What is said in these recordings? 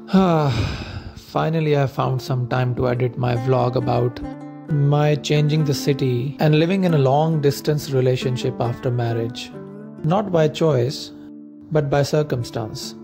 Finally, I found some time to edit my vlog about my changing the city and living in a long distance relationship after marriage. Not by choice, but by circumstance.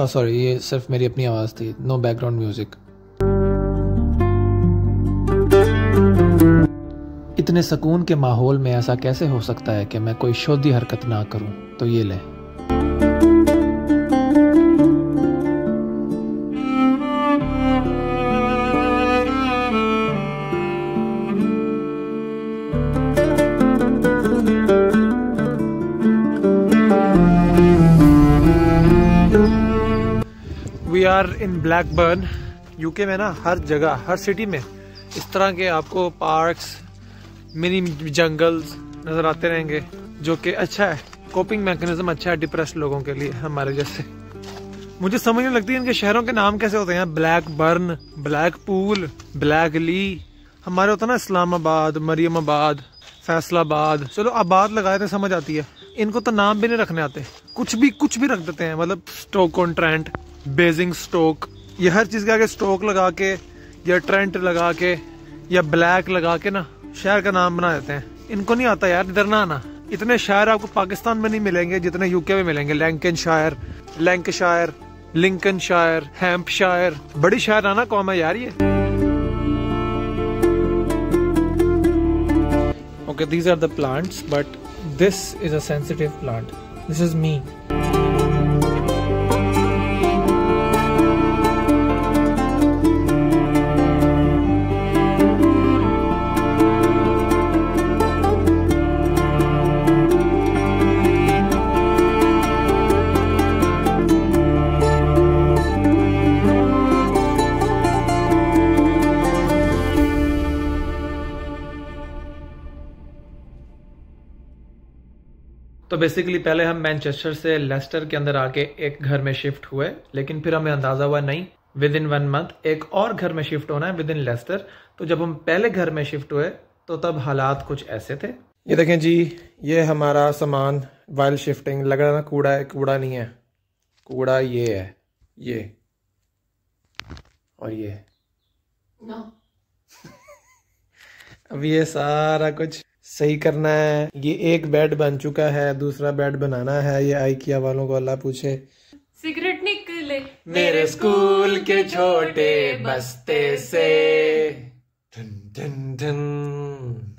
Sorry, ये सिर्फ मेरी अपनी आवाज़ थी, no background music. इतने सुकून के माहौल में ऐसा कैसे हो सकता है कि मैं कोई शोधी हरकत ना करूं? तो ये ले। We are in Blackburn, UK में ना हर जगह, हर सिटी में इस तरह के आपको पार्क्स, मिनी जंगल्स नज़र आते रहेंगे, जो कि अच्छा है, कोपिंग मैकेनिज्म अच्छा है डिप्रेस्ड लोगों के लिए, हमारे जैसे। मुझे समझ नहीं लगती इनके शहरों के नाम कैसे होते हैं, ब्लैकबर्न, ब्लैकपूल, ब्लैकली। हमारे होता है ना इस्लामाबाद, मरियमाबाद, फैसलाबाद, चलो आबाद लगाए तो समझ आती है। इनको तो नाम भी नहीं रखने आते, कुछ भी रख देते हैं। मतलब स्टोक ऑन ट्रेंट, बेजिंग स्टोक, ये हर चीज़ के आगे स्टोक लगा के या ट्रेंट लगा के या ब्लैक लगा के ना शहर का नाम बना देते हैं। इनको नहीं आता यार, इधर ना आना। इतने शहर आपको पाकिस्तान में नहीं मिलेंगे जितने यूके में मिलेंगे। लैंकनशायर, लैंकशायर, लिंकनशायर, हैम्पशायर, बड़ी शहर आना कौम है यार ये। Okay, these are the plants, but this is a sensitive plant. This is me. तो बेसिकली पहले हम मैनचेस्टर से लेस्टर के अंदर आके एक घर में शिफ्ट हुए, लेकिन फिर हमें अंदाजा हुआ नहीं, विद इन 1 मंथ एक और घर में शिफ्ट होना है विद इन लेस्टर। तो जब हम पहले घर में शिफ्ट हुए तो तब हालात कुछ ऐसे थे। ये देखें जी, ये हमारा सामान वाइल शिफ्टिंग। लग रहा ना कूड़ा है, कूड़ा नहीं है, कूड़ा ये है, ये और ये no. अब ये सारा कुछ सही करना है। ये एक बेड बन चुका है, दूसरा बेड बनाना है। ये आइकिया वालों को अल्लाह पूछे। सिगरेट निकले मेरे स्कूल के छोटे बस्ते से, धन धन धन,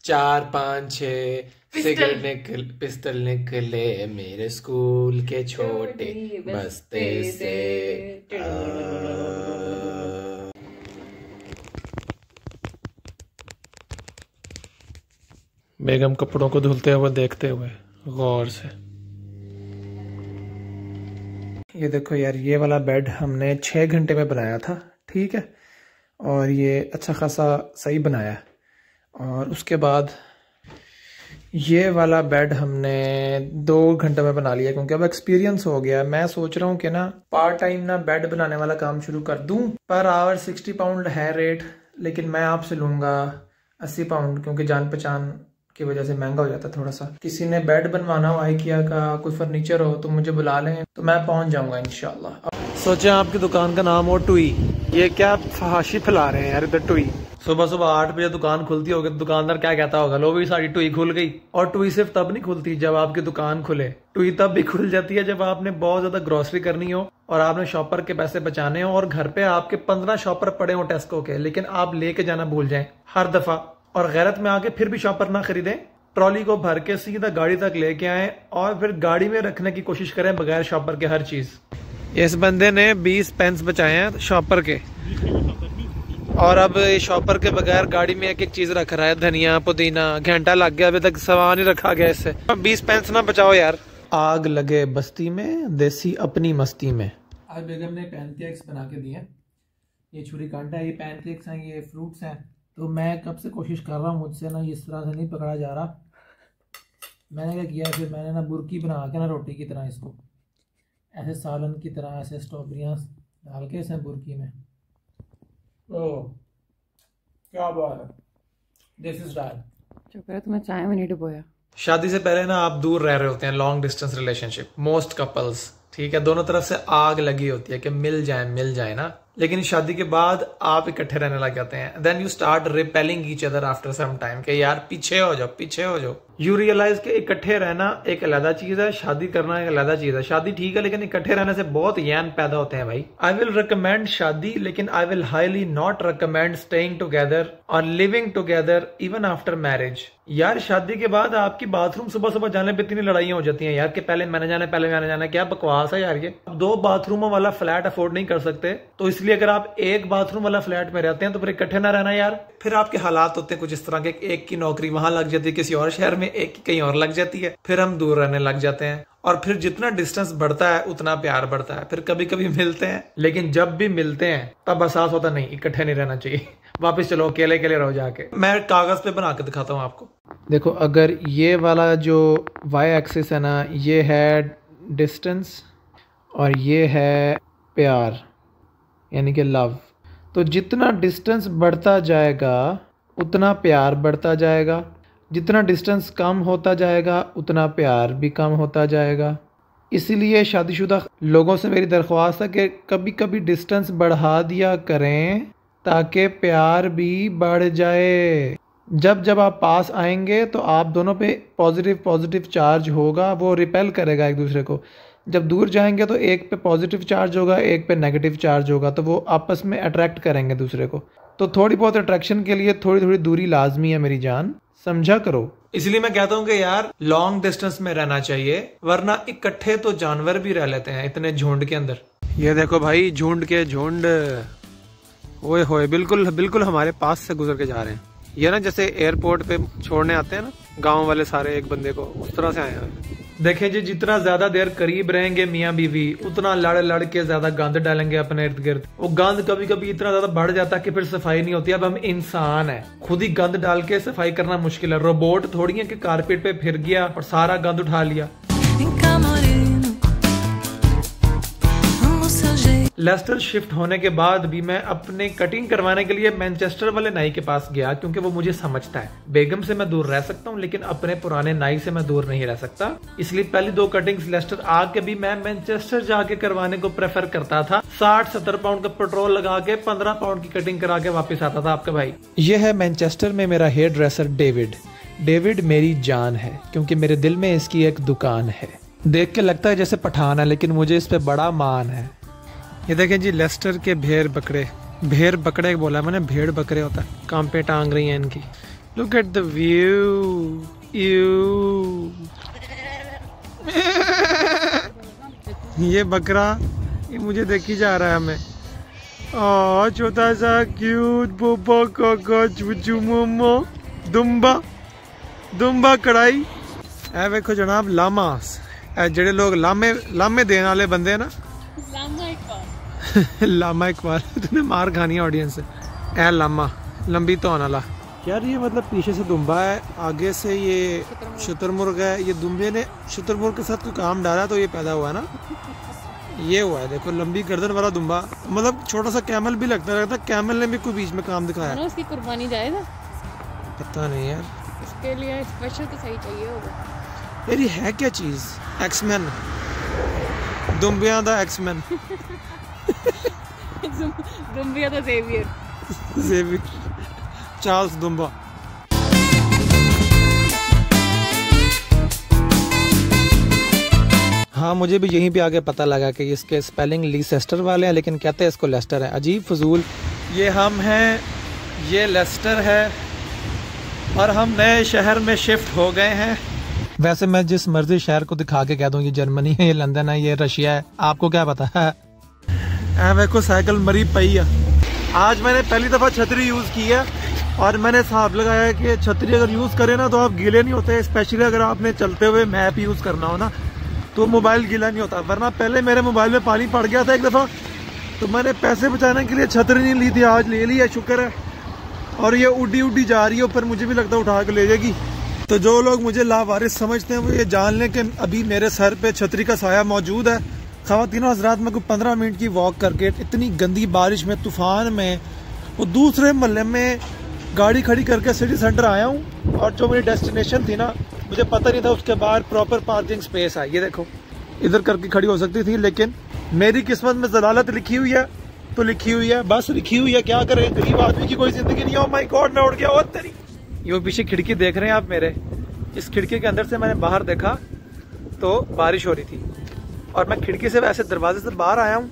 4 5 6 सिगरेट पिस्टल निकले मेरे स्कूल के छोटे बस्ते से। बेगम कपड़ों को धुलते हुए देखते हुए गौर से। ये देखो यार, ये वाला बेड हमने 6 घंटे में बनाया था, ठीक है, और ये अच्छा खासा सही बनाया। और उसके बाद ये वाला बेड हमने 2 घंटे में बना लिया, क्योंकि अब एक्सपीरियंस हो गया। मैं सोच रहा हूँ कि ना पार्ट टाइम ना बेड बनाने वाला काम शुरू कर दूं। पर आवर 60 पाउंड है रेट, लेकिन मैं आपसे लूँगा 80 पाउंड, क्योंकि जान पहचान की वजह से महंगा हो जाता है थोड़ा सा। किसी ने बेड बनवाना हो, आइकिया का कोई फर्नीचर हो, तो मुझे बुला लें, तो मैं पहुंच जाऊंगा इंशाल्लाह। सोचे आपकी दुकान का नाम हो टुई। ये क्या फहाशी फैला रहे हैं यार इधर टुई। सुबह सुबह 8 बजे दुकान खुलती होगी, दुकानदार क्या कहता होगा, लो भी सारी टुई खुल गई। और टुई सिर्फ तब नहीं खुलती जब आपकी दुकान खुले, टुई तब भी खुल जाती है जब आपने बहुत ज्यादा ग्रोसरी करनी हो और आपने शॉपर के पैसे बचाने हो और घर पे आपके 15 शॉपर पड़े हो टेस्को के, लेकिन आप लेके जाना भूल जाएं हर दफा, और गैरत में आके फिर भी शॉपर ना खरीदें। ट्रॉली को भर के सीधा गाड़ी तक लेके आए और फिर गाड़ी में रखने की कोशिश करें बगैर शॉपर के हर चीज। इस बंदे ने 20 पेंस बचाए हैं शॉपर के, और अब शॉपर के बगैर गाड़ी में एक एक चीज रख रहा है, धनिया पुदीना। घंटा लग गया, अभी तक सामान ही रखा गया इससे। 20 पेंस ना बचाओ यार। आग लगे बस्ती में, देसी अपनी मस्ती में। आज बेगम ने पैनकेक्स बना के दिए, ये छुरी कांटा है, ये पैनकेक्स हैं, ये फ्रूट्स हैं। तो मैं कब से कोशिश कर रहा हूँ, मुझसे ना इस तरह से नहीं पकड़ा जा रहा। मैंने क्या किया, फिर मैंने ना बुर्की बना के ना रोटी की तरह इसको ऐसे सालन की तरह ऐसे स्ट्रॉबेरियाँ डाल के इसे बुर्की में। ओह क्या बात है, दिस इज डाल। शुक्र है तुम्हें चाय में नहीं डुबोया। शादी से पहले ना आप दूर रह रहे होते हैं, long distance relationship, most couples, ठीक है, दोनों तरफ से आग लगी होती है कि मिल जाए ना। लेकिन शादी के बाद आप इकट्ठे रहने लग जाते हैं। Then you start repelling each other after some time कि यार पीछे हो जाओ। यू रियलाइज कि इकट्ठे रहना एक अलग चीज है, शादी करना एक अलग चीज है। शादी ठीक है, लेकिन इकट्ठे रहने से बहुत यैन पैदा होते हैं भाई। आई विल रिकमेंड शादी, लेकिन I will highly not recommend staying together और living together even after marriage. यार शादी के बाद आपकी बाथरूम सुबह सुबह जाने पे इतनी लड़ाइयां हो जाती हैं यार कि पहले मैंने जाना, क्या बकवास है यार ये। 2 बाथरूमों वाला फ्लैट अफोर्ड नहीं कर सकते, तो इसलिए अगर आप 1 बाथरूम वाला फ्लैट में रहते हैं तो फिर इकट्ठे ना रहना यार। फिर आपके हालात होते हैं कुछ इस तरह के, एक की नौकरी वहां लग जाती है किसी और शहर में, एक की कहीं और लग जाती है, फिर हम दूर रहने लग जाते हैं। और फिर जितना डिस्टेंस बढ़ता है उतना प्यार बढ़ता है। फिर कभी कभी मिलते हैं, लेकिन जब भी मिलते हैं तब एहसास होता नहीं इकट्ठे नहीं रहना चाहिए, वापस चलो अकेले रहो जाके। मैं कागज पे बना के दिखाता हूँ आपको। देखो, अगर ये वाला जो वाई एक्सिस है ना, ये है डिस्टेंस और ये है प्यार यानी कि लव। तो जितना डिस्टेंस बढ़ता जाएगा उतना प्यार बढ़ता जाएगा, जितना डिस्टेंस कम होता जाएगा उतना प्यार भी कम होता जाएगा। इसीलिए शादीशुदा लोगों से मेरी दरख्वास्त है कि कभी कभी डिस्टेंस बढ़ा दिया करें ताकि प्यार भी बढ़ जाए। जब आप पास आएंगे तो आप दोनों पे पॉजिटिव चार्ज होगा, वो रिपेल करेगा एक दूसरे को। जब दूर जाएंगे तो एक पे पॉजिटिव चार्ज होगा, एक पे नेगेटिव चार्ज होगा, तो वो आपस में अट्रैक्ट करेंगे दूसरे को। तो थोड़ी बहुत अट्रैक्शन के लिए थोड़ी दूरी लाजमी है मेरी जान, समझा करो। इसलिए मैं कहता हूँ कि यार लॉन्ग डिस्टेंस में रहना चाहिए, वरना इकट्ठे तो जानवर भी रह लेते हैं इतने झुंड के अंदर। ये देखो भाई, झुंड के झुंड, ओए होए, बिल्कुल हमारे पास से गुजर के जा रहे हैं। ये ना जैसे एयरपोर्ट पे छोड़ने आते हैं ना गांव वाले सारे एक बंदे को, उस तरह से आए हैं। देखें जी, जितना ज्यादा देर करीब रहेंगे मियाँ बीवी, उतना लड़ के ज्यादा गंद डालेंगे अपने इर्द गिर्द। वो गंद कभी कभी इतना ज्यादा बढ़ जाता है कि फिर सफाई नहीं होती। अब हम इंसान है, खुद ही गंद डाल के सफाई करना मुश्किल है। रोबोट थोड़ी है कि कारपेट पे फिर गया और सारा गंद उठा लिया। लेस्टर शिफ्ट होने के बाद भी मैं अपने कटिंग करवाने के लिए मैनचेस्टर वाले नाई के पास गया, क्योंकि वो मुझे समझता है। बेगम से मैं दूर रह सकता हूँ, लेकिन अपने पुराने नाई से मैं दूर नहीं रह सकता। इसलिए पहली 2 कटिंग्स लेस्टर आके भी मैं मैनचेस्टर जाके करवाने को प्रेफर करता था। 60-70 पाउंड का पेट्रोल लगा के 15 पाउंड की कटिंग करा के वापस आता था आपका भाई। ये है मैनचेस्टर में मेरा हेयर ड्रेसर डेविड मेरी जान है, क्योंकि मेरे दिल में इसकी एक दुकान है। देख के लगता है जैसे पठान है, लेकिन मुझे इस पे बड़ा मान है। ये देखें जी, लेस्टर के भेड़ बकरे बोला मैंने, भेड़ बकरे होता है, काम पे टांग रही हैं इनकी। लुक एट द व्यू, ये बकरा ये मुझे देखी जा रहा है हमें। छोटा सा क्यूट बोबो कोको चुचू मोमो दुम्बा कड़ाई। ए देखो जनाब, लामास, जेडे लोग लामे देने वाले बंदे ना, लामा इकबाल तूने मार खानी है ऑडियंस से। ए लामा लंबी तो आने वाला यार, ये मतलब पीछे से दुम्बा है, आगे से ये शुतुरमुर्ग है। ये दुम्बे ने शुतुरमुर्ग के साथ कोई काम डाला तो ये पैदा हुआ है ना, ये हुआ है। देखो लंबी गर्दन वाला दुम्बा, मतलब छोटा सा कैमल भी लगता है। कैमल ने भी कोई बीच में काम दिखाया ना, उसकी कुर्बानी जाएगा, पता नहीं यार, इसके लिए स्पेशल तो सही चाहिए होगा यार। ये है क्या चीज? एक्समैन, दुम्बिया दा एक्समैन। दुम्बिया दा ज़ेवियर चार्ल्स दुम्बा। हाँ, मुझे भी यहीं पे आगे पता लगा कि इसके स्पेलिंग लीसेस्टर वाले हैं, लेकिन कहते हैं इसको लेस्टर है। अजीब फजूल। ये हम हैं, ये लेस्टर है, और हम नए शहर में शिफ्ट हो गए हैं। वैसे मैं जिस मर्जी शहर को दिखा के कह दूं ये जर्मनी है, ये लंदन है, ये रशिया है, आपको क्या पता है। देखो साइकिल मरी पई है। आज मैंने पहली दफ़ा छतरी यूज़ की है, और मैंने हिसाब लगाया है कि छतरी अगर यूज़ करें ना तो आप गीले नहीं होते। स्पेशली अगर आपने चलते हुए मैप यूज़ करना हो ना तो मोबाइल गीला नहीं होता। वरना पहले मेरे मोबाइल में पानी पड़ गया था एक दफ़ा, तो मैंने पैसे बचाने के लिए छतरी नहीं ली थी, आज ले ली है, शुक्र है। और ये उड़ी उड़ी जा रही है ऊपर, मुझे भी लगता है उठा के ले जाएगी। तो जो लोग मुझे लावारिस समझते हैं वो ये जान लें कि अभी मेरे सर पे छतरी का साया मौजूद है। ख़वातीनो हज़रात, मैं कोई 15 मिनट की वॉक करके इतनी गंदी बारिश में, तूफान में, वो दूसरे मोहल्ले में गाड़ी खड़ी करके सिटी सेंटर आया हूँ। और जो मेरी डेस्टिनेशन थी ना, मुझे पता नहीं था उसके बाहर प्रॉपर पार्किंग स्पेस है। ये देखो, इधर करके खड़ी हो सकती थी, लेकिन मेरी किस्मत में जलालत लिखी हुई है तो लिखी हुई है, बस लिखी हुई है। क्या करें, गरीब आदमी की कोई जिंदगी नहीं है। ओह माय गॉड, मैं उड़ गया। और तेरी ये वो पीछे खिड़की देख रहे हैं आप मेरे, इस खिड़की के अंदर से मैंने बाहर देखा तो बारिश हो रही थी, और मैं खिड़की से वैसे दरवाजे से बाहर आया हूँ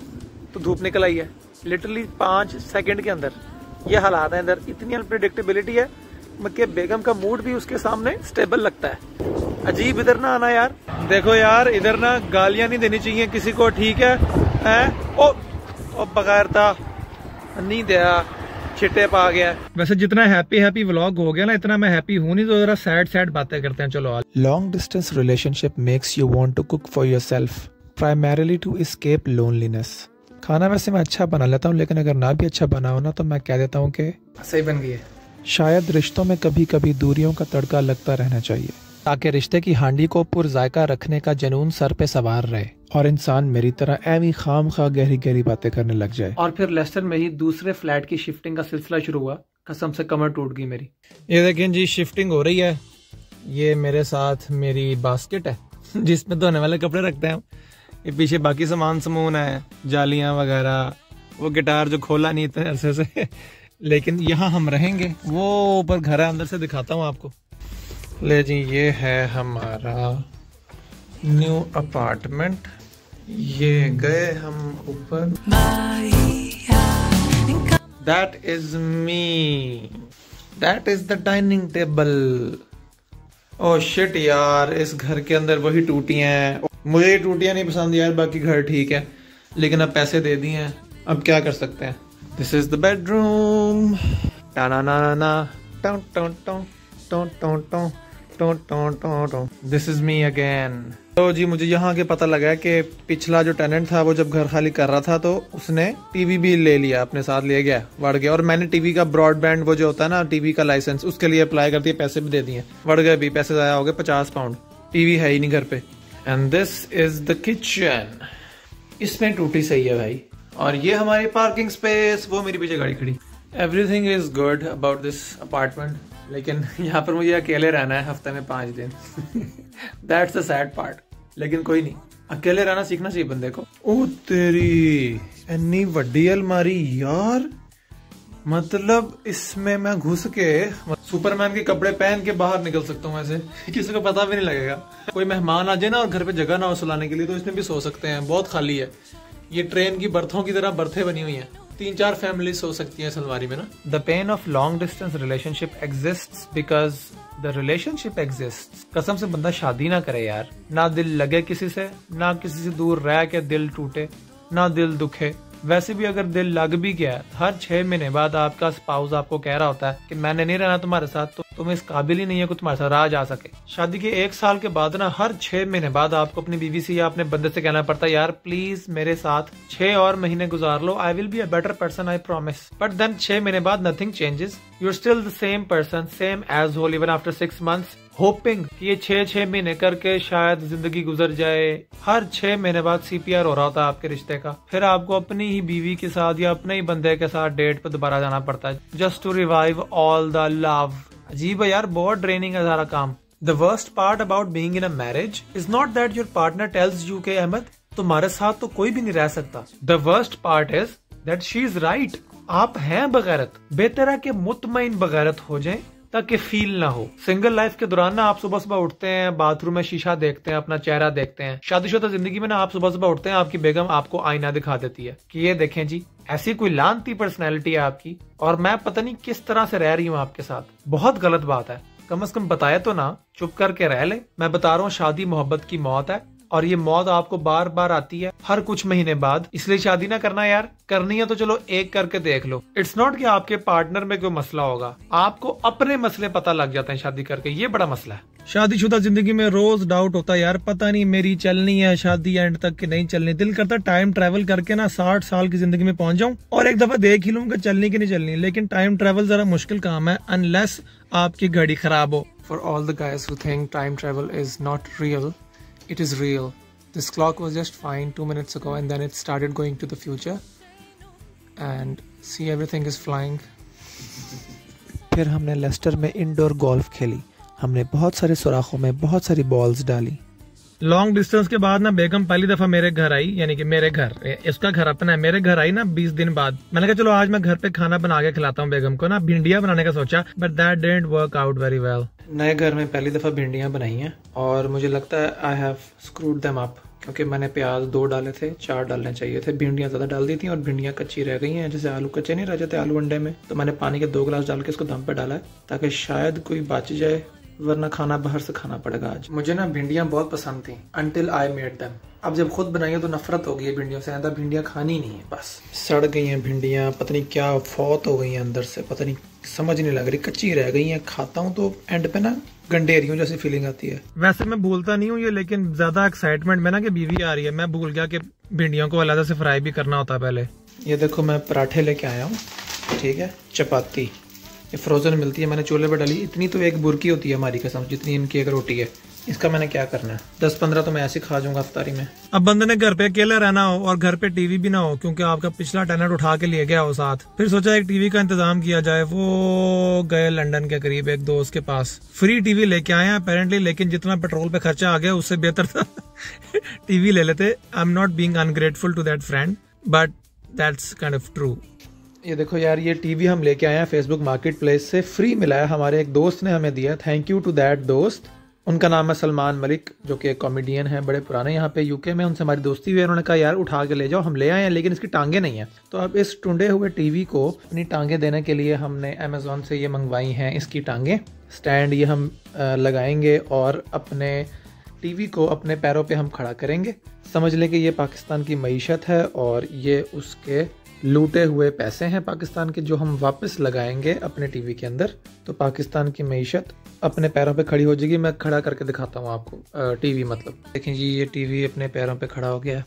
तो धूप निकल आई है लिटरली 5 सेकंड के अंदर। ये हालात है अंदर, इतनी अनप्रेडिक्टेबिलिटी है कि बेगम का मूड भी उसके सामने स्टेबल लगता है। अजीब, इधर ना आना यार। देखो यार, इधर ना गालियां नहीं देनी चाहिए किसी को, ठीक है? ओ बगैर था नहीं दिया, छिट्टे पा गया। वैसे जितना हैप्पी व्लॉग हो गया ना, इतना मैं हैप्पी हूँ नहीं, तो जरा सैड बातें करते हैं। चलो, long distance relationship makes you want to cook for yourself primarily to escape loneliness. खाना वैसे मैं अच्छा बना लेता हूँ, लेकिन अगर ना भी अच्छा बना हो ना तो मैं कह देता हूँ कि सही बन गई है। शायद रिश्तों में कभी कभी दूरियों का तड़का लगता रहना चाहिए, ताकि रिश्ते की हांडी को पुरजायका रखने का जुनून सर पे सवार रहे और इंसान मेरी तरह एवी खाम खा गहरी गहरी बातें करने लग जाए। और फिर लेस्टर में ही दूसरे फ्लैट की शिफ्टिंग का सिलसिला शुरू हुआ। कसम से कमर टूट गई मेरी। ये देखें जी, शिफ्टिंग हो रही है। ये मेरे साथ मेरी बास्केट है जिसमें धोने वाले कपड़े रखते हैं। ये पीछे बाकी सामान समून है, जालियां वगैरह, वो गिटार जो खोला नहीं इतने अरसे से लेकिन यहाँ हम रहेंगे। वो ऊपर घर है, अंदर से दिखाता हूँ आपको। ले जी, ये है हमारा न्यू अपार्टमेंट। ये गए हम ऊपर। That is me, that is the dining table. Oh shit यार, इस घर के अंदर वही टूटियां हैं। मुझे ये टूटियां नहीं पसंद यार, बाकी घर ठीक है, लेकिन अब पैसे दे दिए हैं, अब क्या कर सकते हैं। This is the bedroom. This is me again. तो जी, मुझे यहाँ के पता लगा कि पिछला जो टेनेंट था वो जब घर खाली कर रहा था तो उसने टीवी भी ले लिया, अपने साथ ले गया, बढ़ गया। और मैंने टीवी का ब्रॉडबैंड, वो जो होता है ना टीवी का लाइसेंस, उसके लिए अप्लाई कर दिया, पैसे भी दे दिए, बढ़ गए भी, पैसे ज़ाया हो गए 50 पाउंड। टीवी है ही नहीं घर पे। And this is the kitchen. इसमें टूटी सही है भाई। और ये हमारी पार्किंग स्पेस, वो मेरी पीछे गाड़ी खड़ी। Everything is good about this apartment, लेकिन यहाँ पर मुझे अकेले रहना है हफ्ते में 5 दिन। That's the sad part. लेकिन कोई नहीं, अकेले रहना सीखना चाहिए बंदे को। ओ तेरी, इतनी वड्डी अलमारी यार, मतलब इसमें मैं घुस के सुपरमैन के कपड़े पहन के बाहर निकल सकता हूँ ऐसे, किसी को पता भी नहीं लगेगा। कोई मेहमान आ जाए ना और घर पे जगह ना हो सुलाने के लिए, तो इसमें भी सो सकते हैं, बहुत खाली है। ये ट्रेन की बर्थों की तरह बर्थें बनी हुई हैं, 3-4 फैमिली सो सकती है इस अलमारी में ना। The pain of long distance relationship exists because the relationship exists. कसम से बंदा शादी ना करे यार, ना दिल लगे किसी से, ना किसी से दूर रह के दिल टूटे, ना दिल दुखे। वैसे भी अगर दिल लग भी गया, हर 6 महीने बाद आपका स्पाउस आपको कह रहा होता है कि मैंने नहीं रहना तुम्हारे साथ, तो तुम इस काबिल ही नहीं है कि तुम्हारे साथ रहा जा सके। शादी के 1 साल के बाद ना, हर 6 महीने बाद आपको अपनी बीवी से या अपने बंदे से कहना पड़ता है, यार प्लीज मेरे साथ 6 और महीने गुजार लो, I will be a better person, I promise. But then 6 महीने बाद nothing changes, you are still the same person, same as whole even after 6 months, hoping कि ये 6 महीने करके शायद जिंदगी गुजर जाए। हर 6 महीने बाद CPR हो रहा होता है आपके रिश्ते का। फिर आपको अपनी ही बीवी के साथ या अपने ही बंदे के साथ डेट पे दोबारा जाना पड़ता है, just to revive all the love. अजीब है यार, बहुत ड्रेनिंग है सारा काम। The worst part about being in a marriage is not that your partner tells you के अहमद तुम्हारे साथ तो कोई भी नहीं रह सकता। The worst part is that she is right. आप हैं बगैरत, बेहतर है कि मुतमईन बगैरत हो जाएं ताकि फील ना हो। सिंगल लाइफ के दौरान ना आप सुबह सुबह उठते हैं, बाथरूम में शीशा देखते हैं, अपना चेहरा देखते हैं। शादीशुदा जिंदगी में ना आप सुबह सुबह उठते हैं, आपकी बेगम आपको आईना दिखा देती है कि ये देखें जी, ऐसी कोई लानती पर्सनैलिटी है आपकी और मैं पता नहीं किस तरह से रह रही हूँ आपके साथ। बहुत गलत बात है, कम से कम बताया तो ना, चुप करके रह ले। मैं बता रहा हूँ, शादी मोहब्बत की मौत है और ये मौत आपको बार बार आती है हर कुछ महीने बाद। इसलिए शादी ना करना यार, करनी है तो चलो एक करके देख लो। इट्स नॉट कि आपके पार्टनर में कोई मसला होगा, आपको अपने मसले पता लग जाते हैं शादी करके, ये बड़ा मसला है। शादीशुदा जिंदगी में रोज डाउट होता है यार, पता नहीं मेरी चलनी है शादी एंड तक कि नहीं चलनी। दिल करता टाइम ट्रेवल करके ना 60 साल की जिंदगी में पहुंच जाऊं और एक दफा देख ही लूं कि चलनी की नहीं चलनी। लेकिन टाइम ट्रेवल जरा मुश्किल काम है अनलेस आपकी घड़ी खराब हो। For all the guys who think time travel is not real, it is real. This clock was just fine 2 minutes ago and then it started going to the future and see everything is flying। फिर हमने Lester में indoor golf खेली। हमने बहुत सारे सुराखों में बहुत सारी बॉल्स डाली। लॉन्ग डिस्टेंस के बाद ना बेगम पहली दफा मेरे घर आई, यानी कि मेरे घर, इसका घर अपना है, मेरे घर आई ना 20 दिन बाद। मैंने कहा चलो आज मैं घर पे खाना बना के खिलाता हूँ बेगम को ना। भिंडियां बनाने का सोचा but that didn't work out very well. नए घर में पहली दफा भिंडियां बनाई हैं और मुझे लगता है I have screwed them up, क्योंकि मैंने प्याज 2 डाले थे, 4 डालने चाहिए थे। भिंडियां ज्यादा डाल दी थी और भिंडियां कच्ची रह गई हैं, जैसे आलू कच्चे नहीं रह जाते आलू अंडे में। तो मैंने पानी के 2 गिलास डाल के इसको दम पे डाला है ताकि शायद कोई बच जाए, वरना खाना बाहर से खाना पड़ेगा आज। मुझे ना भिंडियां बहुत पसंद थी until I made them। अब जब खुद बनाई है तो नफरत हो गई है भिंडियों से, ऐसा भिंडियां खानी नहीं है। बस सड़ गई हैं भिंडियां, पता नहीं क्या फौत हो गई हैं अंदर से, पता नहीं समझ नहीं लग रही, कच्ची रह गई हैं। खाता हूँ तो एंड पे ना गंडेरियों जैसी फीलिंग आती है। वैसे मैं भूलता नहीं हूँ ये, लेकिन ज्यादा एक्साइटमेंट में ना कि बीवी आ रही है, मैं भूल गया कि भिंडियों को अलग से फ्राई भी करना होता है पहले। ये देखो मैं पराठे लेके आया हूँ, ठीक है, चपाती ये फ्रोजन मिलती है, मैंने चूल्हे पर डाली। इतनी तो एक बुरकी होती है हमारी कसम, जितनी इनकी एक रोटी है। इसका मैंने क्या करना है, 10-15 तो मैं ऐसे खा जाऊंगा अफ्तारी में। अब बंदे ने घर पे अकेले रहना हो और घर पे टीवी भी ना हो, क्योंकि आपका पिछला टेनेंट उठा के लिए गया हो साथ। फिर सोचा एक टीवी का इंतजाम किया जाए। वो गए लंदन के करीब एक दोस्त के पास, फ्री टीवी लेके आए हैं अपेरेंटली, लेकिन जितना पेट्रोल पे खर्चा आ गया उससे बेहतर था टीवी ले लेते। I am not being ungrateful to that friend but that's kind of true. ये देखो यार, ये टीवी हम लेके आए हैं फेसबुक मार्केट प्लेस से, फ्री मिला है, हमारे एक दोस्त ने हमें दिया। थैंक यू टू दैट दोस्त। उनका नाम है सलमान मलिक, जो कि एक कॉमेडियन है, बड़े पुराने यहाँ पे यूके में। उनसे हमारी दोस्ती हुई है, उन्होंने कहा यार उठा के ले जाओ। हम ले आए हैं लेकिन इसकी टांगे नहीं है। तो अब इस टुंडे हुए टीवी को अपनी टांगे देने के लिए हमने अमेजोन से ये मंगवाई हैं इसकी टांगे। स्टैंड ये हम लगाएंगे और अपने टीवी को अपने पैरों पे हम खड़ा करेंगे। समझ लें कि ये पाकिस्तान की मईशत है और ये उसके लूटे हुए पैसे हैं पाकिस्तान के, जो हम वापस लगाएंगे अपने टीवी के अंदर। तो पाकिस्तान की मईशत अपने पैरों पे खड़ी हो जाएगी। मैं खड़ा करके दिखाता हूँ आपको टीवी, मतलब देखें जी, ये टीवी अपने पैरों पे खड़ा हो गया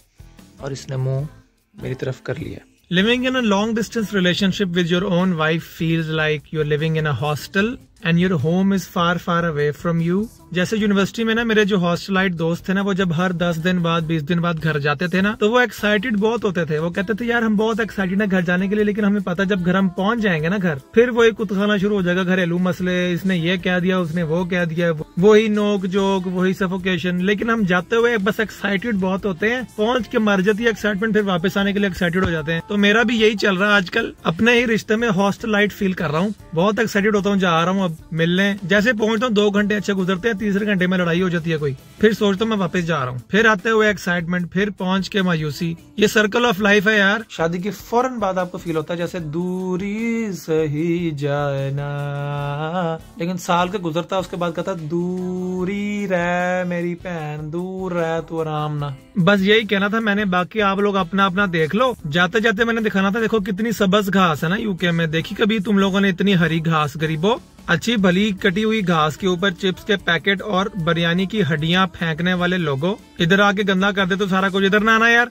और इसने मुंह मेरी तरफ कर लिया। Living in a long distance relationship with your own wife feels like you're living in a hostel and your home is far far away from you। जैसे यूनिवर्सिटी में ना मेरे जो हॉस्टलाइट दोस्त थे ना, वो जब हर 10 दिन बाद 20 दिन बाद घर जाते थे ना, तो वो एक्साइटेड बहुत होते थे। वो कहते थे यार हम बहुत एक्साइटेड है घर जाने के लिए, लेकिन हमें पता जब घर हम पहुंच जाएंगे ना घर, फिर वही कुतखाना शुरू हो जाएगा, घरेलू मसले, इसने ये कह दिया उसने वो कह दिया, वही नोक जोक, वही सफोकेशन। लेकिन हम जाते हुए बस एक्साइटेड बहुत होते हैं, पहुंच के मर जाती है एक्साइटमेंट, फिर वापस आने के लिए एक्साइटेड हो जाते हैं। तो मेरा भी यही चल रहा है आजकल, अपने ही रिश्ते में हॉस्टलाइट फील कर रहा हूँ। बहुत एक्साइटेड होता हूँ, जा रहा हूँ अब मिलने। जैसे पहुंचता हूँ 2 घंटे अच्छे गुजरते हैं, तीसरे घंटे में लड़ाई हो जाती है कोई, फिर सोचता हूँ मैं वापस जा रहा हूँ, फिर आते हुए एक्साइटमेंट, फिर पहुंच के मायूसी। ये सर्कल ऑफ लाइफ है यार। शादी के फौरन बाद आपको फील होता है जैसे दूरी सही जाए ना, लेकिन साल का गुजरता है उसके बाद कहता दूरी रह मेरी बहन, दूर रह तू आराम ना। बस यही कहना था मैंने, बाकी आप लोग अपना अपना देख लो। जाते जाते मैंने दिखाना था, देखो कितनी सबज घास है ना यूके में। देखी कभी तुम लोगों ने इतनी हरी घास गरीबो? अच्छी भली कटी हुई घास के ऊपर चिप्स के पैकेट और बिरयानी की हड्डियां फेंकने वाले लोगों। इधर आके गंदा कर दे तो सारा कुछ इधर ना आना यार।